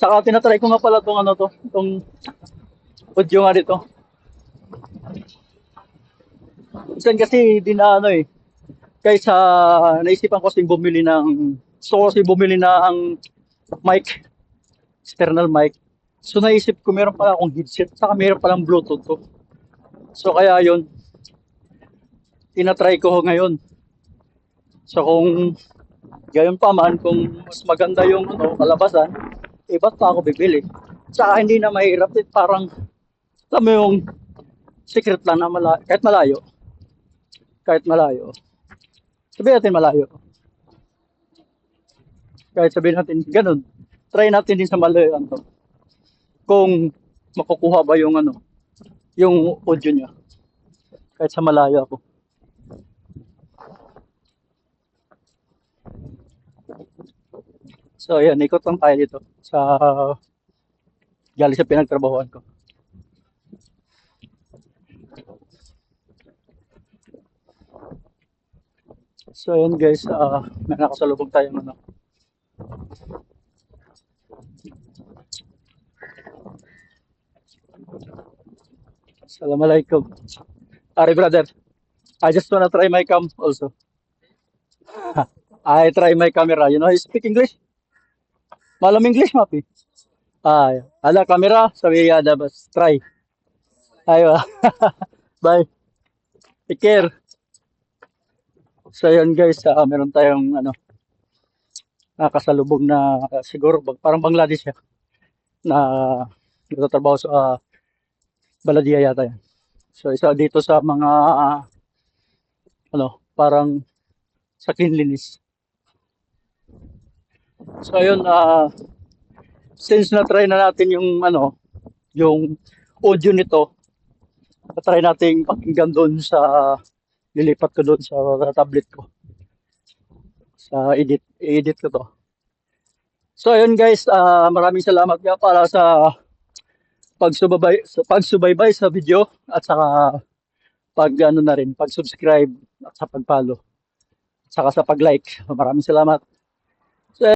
Saka tinatry ko nga pala tong ano to, tong audio nga dito. Minsan kasi di na ano eh, kaysa naisipan ko kasing bumili ng, gusto ko kasi bumili na ang mic, external mic. So naisip ko meron pala akong headset, saka meron palang Bluetooth to. So kaya yun, tinatry ko ngayon. So kung gayon pa man, kung mas maganda yung ano, kalabasan, eh ba't pa ako bibili? Saka hindi na mahirap, eh, parang, alam mo yung secret lang na kahit malayo, sabihin natin malayo, kahit sabihin natin ganun, try natin din sa malayo to, kung makukuha ba yung ano, yung audio niya, kahit sa malayo ako. So ayan, ikot lang tayo dito sa galing sa pinagtrabahoan ko. So ayan guys, may nakasalubong tayong ano. Assalamualaikum. Ari brother, I just wanna try my cam also. I try my camera. You know, I speak English. Malam English mapi. Ala camera, sabi ada bas try. Ayo. Bye. Take care. So yun guys, meron tayong ano, nakasalubong na siguro parang Bangladesh siya na nagtatrabaho sa Baladia yata yan. So isa dito sa mga ano, parang sa cleanliness. So ayun, since na-try na natin yung ano, yung audio nito, na-try natin pakinggan doon sa lilipat ko doon sa tablet ko. Sa edit ko to. So ayun guys, maraming salamat nga para sa pagsubaybay sa video at saka pag ano na rin, pag-subscribe at sa pag-follow. At saka sa pag-like. Maraming salamat.